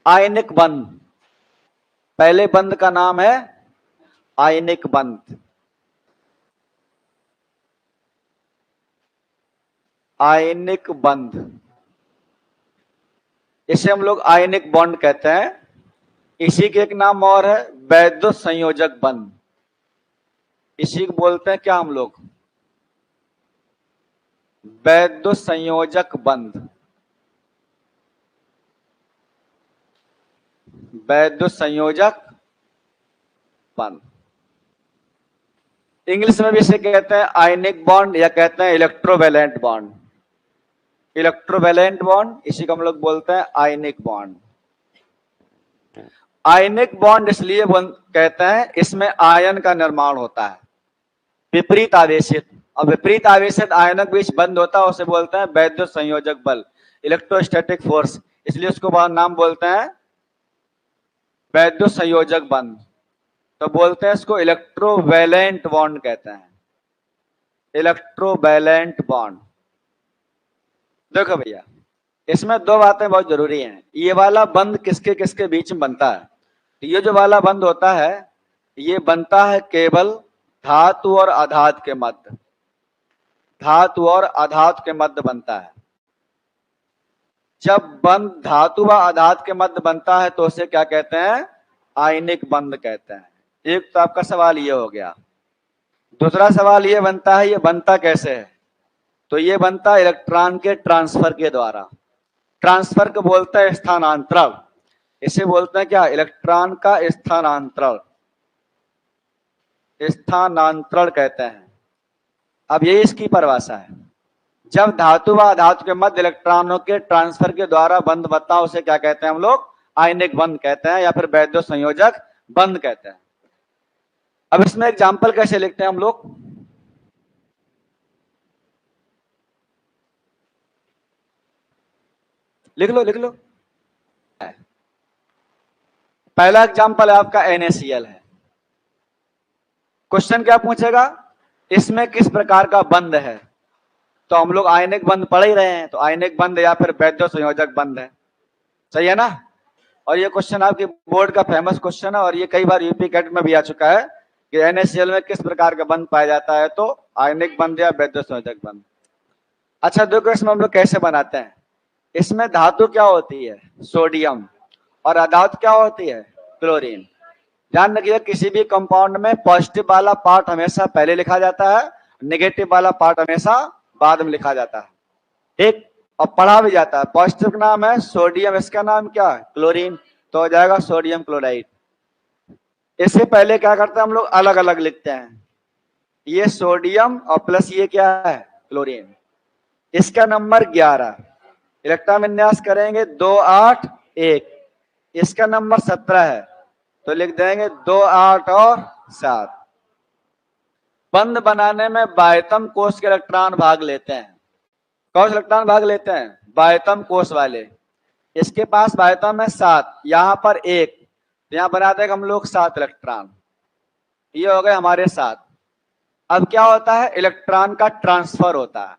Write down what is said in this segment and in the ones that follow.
आयनिक बंध, पहले बंध का नाम है आयनिक बंध। आयनिक बंध, इसे हम लोग आयनिक बॉन्ड कहते हैं। इसी के एक नाम और है वैद्युत संयोजक बंध। इसी को बोलते हैं क्या हम लोग, वैद्युत संयोजक बंध। वैद्युत संयोजक बंध, इंग्लिश में भी इसे कहते हैं आयनिक बॉन्ड या कहते हैं इलेक्ट्रोवैलेंट बॉन्ड। इलेक्ट्रोवैलेंट बॉन्ड, इसी को हम लोग बोलते हैं आयनिक बॉन्ड। आयनिक बॉन्ड इसलिए कहते हैं, इसमें आयन का निर्माण होता है विपरीत आवेशित, और विपरीत आवेशित आयनों के बीच बंद होता है, उसे बोलते हैं वैद्युत संयोजक बल, इलेक्ट्रोस्टैटिक फोर्स। इसलिए उसको नाम बोलते हैं वैद्युत संयोजक बंध। तो बोलते हैं इसको इलेक्ट्रोवैलेंट बॉन्ड कहते हैं, इलेक्ट्रोवैलेंट बॉन्ड। देखो भैया, इसमें दो बातें बहुत जरूरी हैं। ये वाला बंध किसके किसके बीच में बनता है? ये जो वाला बंध होता है, ये बनता है केवल धातु और अधातु के मध्य, धातु और अधातु के मध्य बनता है। जब बंध धातु व अधातु के मध्य बनता है तो उसे क्या कहते हैं? आयनिक बंध कहते हैं। एक तो आपका सवाल ये हो गया। दूसरा सवाल ये बनता है, ये बनता कैसे है? तो ये बनता है इलेक्ट्रॉन के ट्रांसफर के द्वारा। ट्रांसफर को बोलते हैं स्थानांतरण। इसे बोलते हैं क्या? इलेक्ट्रॉन का स्थानांतरण, स्थानांतरण कहते हैं। अब यही इसकी परिभाषा है। जब धातु व अधातु के मध्य इलेक्ट्रॉनों के ट्रांसफर के द्वारा बंध बनता है उसे क्या कहते हैं हम लोग? आयनिक बंध कहते हैं या फिर वैद्युत संयोजक बंध कहते हैं। अब इसमें एग्जाम्पल कैसे लिखते हैं हम लोग? लिख लो लिख लो। पहला एग्जाम्पल आपका NaCl है। क्वेश्चन क्या पूछेगा? इसमें किस प्रकार का बंध है? तो हम लोग आयनिक बंध पढ़ ही रहे हैं, तो आयनिक बंध या फिर वैद्युत संयोजक बंध है। सही है ना? और ये क्वेश्चन आपके बोर्ड का फेमस क्वेश्चन है और ये कई बार यूपी कैट में भी आ चुका है कि NaCl में किस प्रकार का बंध पाया जाता है, तो आयनिक बंध या वैद्युत संयोजक बंध। अच्छा देखो, इसमें हम लोग कैसे बनाते हैं। इसमें धातु क्या होती है? सोडियम। और अधातु क्या होती है? क्लोरीन। ध्यान रखिए, किसी भी कंपाउंड में पॉजिटिव वाला पार्ट हमेशा पहले लिखा जाता है, नेगेटिव वाला पार्ट हमेशा बाद में लिखा जाता है। ठीक, और पढ़ा भी जाता है। पॉजिटिव का नाम है सोडियम, इसका नाम क्या है? क्लोरीन, तो हो जाएगा सोडियम क्लोराइड। इससे पहले क्या करते हैं हम लोग? अलग अलग लिखते हैं। ये सोडियम और प्लस ये क्या है? क्लोरीन। इसका नंबर 11, इलेक्ट्रॉन विन्यास करेंगे 2 8 1। इसका नंबर 17 है, तो लिख देंगे 2 8 और 7। बंध बनाने में बाह्यतम कोष के इलेक्ट्रॉन भाग लेते हैं। कौन से इलेक्ट्रॉन भाग लेते हैं? बाह्यतम कोष वाले। इसके पास बाह्यतम है 7, यहाँ पर 1, तो यहाँ बना देंगे हम लोग 7 इलेक्ट्रॉन। ये हो गए हमारे 7। अब क्या होता है? इलेक्ट्रॉन का ट्रांसफर होता है।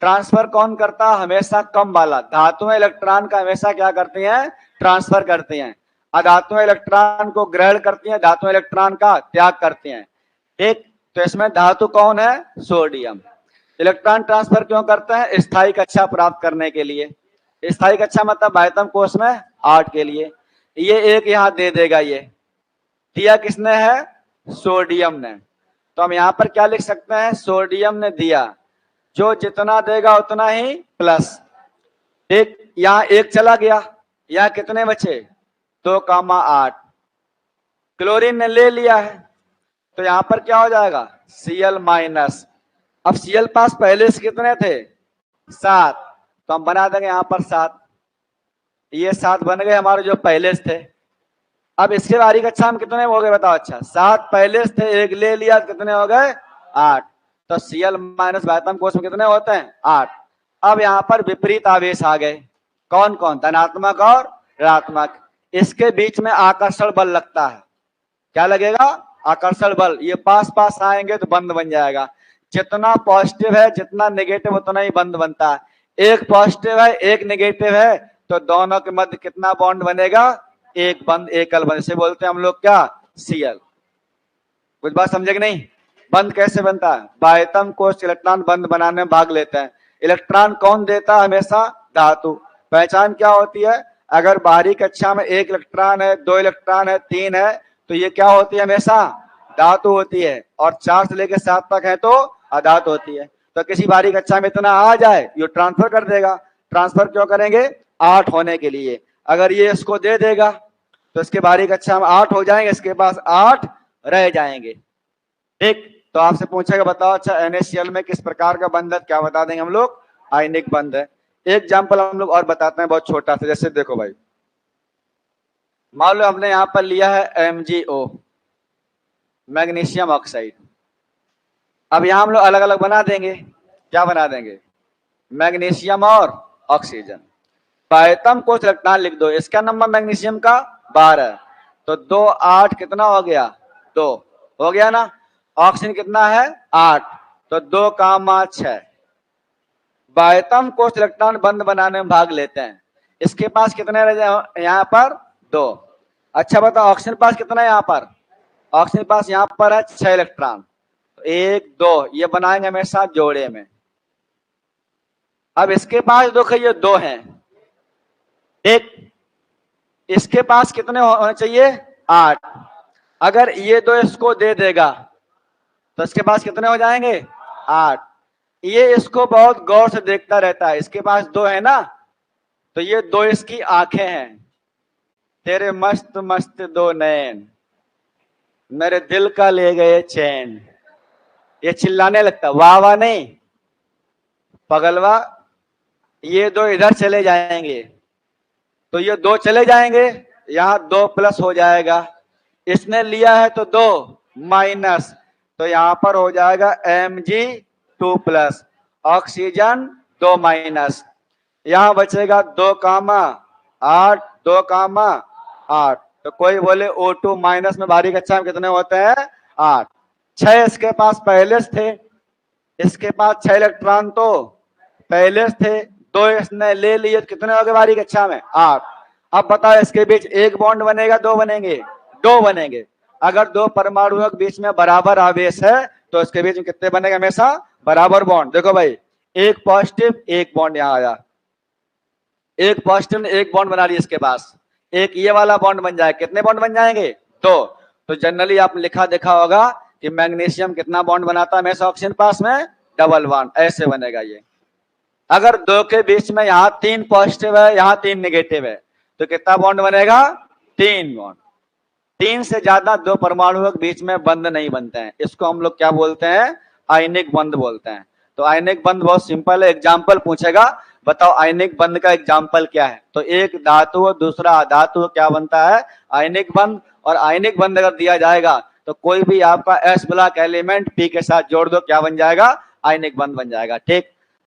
ट्रांसफर कौन करता है? हमेशा कम वाला। धातुएं इलेक्ट्रॉन का हमेशा क्या करती हैं? ट्रांसफर करती हैं। अधातुएं इलेक्ट्रॉन को ग्रहण करती हैं, धातुएं इलेक्ट्रॉन का त्याग करती हैं। ठीक, तो इसमें धातु कौन है? सोडियम। इलेक्ट्रॉन ट्रांसफर क्यों करते हैं? स्थायी कक्षा प्राप्त करने के लिए। स्थायी कक्षा मतलब बाह्यतम कोष में 8 के लिए। ये एक यहाँ दे देगा, ये दिया किसने है? सोडियम ने। तो हम यहाँ पर क्या लिख सकते हैं? सोडियम ने दिया, जो जितना देगा उतना ही प्लस। ठीक, यहाँ 1 चला गया, यहाँ कितने बचे? 2,8। क्लोरीन ने ले लिया है, तो यहाँ पर क्या हो जाएगा? Cl minus. अब Cl पास पहले से कितने थे? 7, तो हम बना देंगे यहाँ पर 7। ये 7 बन गए हमारे जो पहले से थे। अब इसके बारी कक्षा में कितने हो गए बताओ? अच्छा, 7 पहले से थे, 1 ले लिया, कितने हो गए? 8। तो Cl माइनस बाह्यतम कोष में कितने होते हैं? 8। अब यहाँ पर विपरीत आवेश आ गए। कौन कौन? धनात्मक और ऋणात्मक। इसके बीच में आकर्षण बल लगता है। क्या लगेगा? आकर्षण बल। ये पास पास आएंगे तो बंध बन जाएगा। जितना पॉजिटिव है, जितना नेगेटिव, उतना ही बंध बनता है। एक पॉजिटिव है, एक नेगेटिव है, तो दोनों के मध्य कितना बॉन्ड बनेगा? एक बंद, एकल बंद। इसे बोलते हैं हम लोग क्या? सीएल। कुछ बात समझे कि नहीं? बंद कैसे बनता है? बाह्यतम कोष इलेक्ट्रॉन बंद बनाने में भाग लेते हैं। इलेक्ट्रॉन कौन देता है? हमेशा धातु। पहचान क्या होती है? अगर बाहरी कक्षा में एक इलेक्ट्रॉन है, दो इलेक्ट्रॉन है, तीन है, तो ये क्या होती है? हमेशा धातु होती है। और 4 से लेकर 7 तक है तो अधातु होती है। तो किसी बाहरी कक्षा में इतना आ जाए, ये ट्रांसफर कर देगा। ट्रांसफर क्यों करेंगे? 8 होने के लिए। अगर ये इसको दे देगा तो इसके बाहरी कक्षा में 8 हो जाएंगे, इसके पास 8 रह जाएंगे। ठीक, तो आपसे पूछेगा बताओ अच्छा NaCl में किस प्रकार का बंध है? क्या बता देंगे हम लोग? आयनिक बंध है। एक एग्जाम्पल हम लोग और बताते हैं, बहुत छोटा सा। जैसे देखो भाई, मान लो हमने यहां पर लिया है MgO, मैग्नीशियम ऑक्साइड। अब यहां हम लोग अलग अलग बना देंगे। क्या बना देंगे? मैग्नीशियम और ऑक्सीजन। बाह्यतम कोष इलेक्ट्रॉन लिख दो। इसका नंबर मैग्नीशियम का 12, तो 2 8 कितना हो गया? 2 हो गया ना। ऑक्सीजन कितना है? 8, तो 2 कामा 6। बाह्यतम कोष इलेक्ट्रॉन बंद बनाने में भाग लेते हैं। इसके पास कितने रह जाए? यहाँ पर 2। अच्छा बताओ ऑक्सीजन पास कितना है? यहाँ पर ऑक्सीजन पास यहाँ पर है 6 इलेक्ट्रॉन। 1 2 ये बनाएंगे हमेशा जोड़े में। अब इसके पास देखो ये 2 हैं, एक इसके पास कितने होने चाहिए? 8। अगर ये 2 इसको दे देगा तो इसके पास कितने हो जाएंगे? 8। ये इसको बहुत गौर से देखता रहता है। इसके पास 2 है ना, तो ये 2 इसकी आंखें हैं। तेरे मस्त मस्त 2 नैन, मेरे दिल का ले गए चैन। ये चिल्लाने लगता, वाह वाह नहीं पगलवा। ये 2 इधर चले जाएंगे तो ये 2 चले जाएंगे, यहां 2 प्लस हो जाएगा। इसने लिया है तो 2 माइनस, तो यहां पर हो जाएगा Mg2 प्लस, ऑक्सीजन 2 माइनस। यहां बचेगा 2 कामा 8, 2 कामा 8। तो कोई बोले O2 माइनस में बाहरी कक्षा में कितने होते हैं? 8। 6 इसके पास पहले से थे, इसके पास 6 इलेक्ट्रॉन तो पहले से थे, 2 इसने ले लिए, कितने हो गए बाहरी कक्षा में? 8। अब बताओ इसके बीच एक बॉन्ड बनेगा, 2 बनेंगे? 2 बनेंगे। अगर 2 परमाणुओं के बीच में बराबर आवेश है तो इसके बीच में कितने बनेंगे? हमेशा बराबर बॉन्ड। देखो भाई, एक पॉजिटिव, एक बॉन्ड यहां आया, एक पॉजिटिव ने एक बॉन्ड बना लिया, इसके पास एक ये वाला बॉन्ड बन जाए। कितने बॉन्ड बन जाएंगे? 2। तो जनरली आपने लिखा देखा होगा कि मैग्नीशियम कितना बॉन्ड बनाता है हमेशा ऑक्सीजन पास में? Double bond. ऐसे बनेगा ये। अगर 2 के बीच में यहाँ 3 पॉजिटिव है, यहाँ 3 नेगेटिव है, तो कितना बॉन्ड बनेगा? 3 बॉन्ड। 3 से ज्यादा 2 परमाणुओं के बीच में बंध नहीं बनते हैं। इसको हम लोग क्या बोलते हैं? आयनिक बंध बोलते हैं। तो आयनिक बंध बहुत सिंपल है। एग्जाम्पल पूछेगा, बताओ आयनिक बंध का एग्जाम्पल क्या है? तो एक धातु दूसरा अधातु क्या बनता है? आयनिक बंध। और आयनिक बंध अगर दिया जाएगा तो कोई भी आपका S ब्लॉक एलिमेंट P के साथ जोड़ दो, क्या बन जाएगा? आयनिक बंध बन जाएगा। ठीक।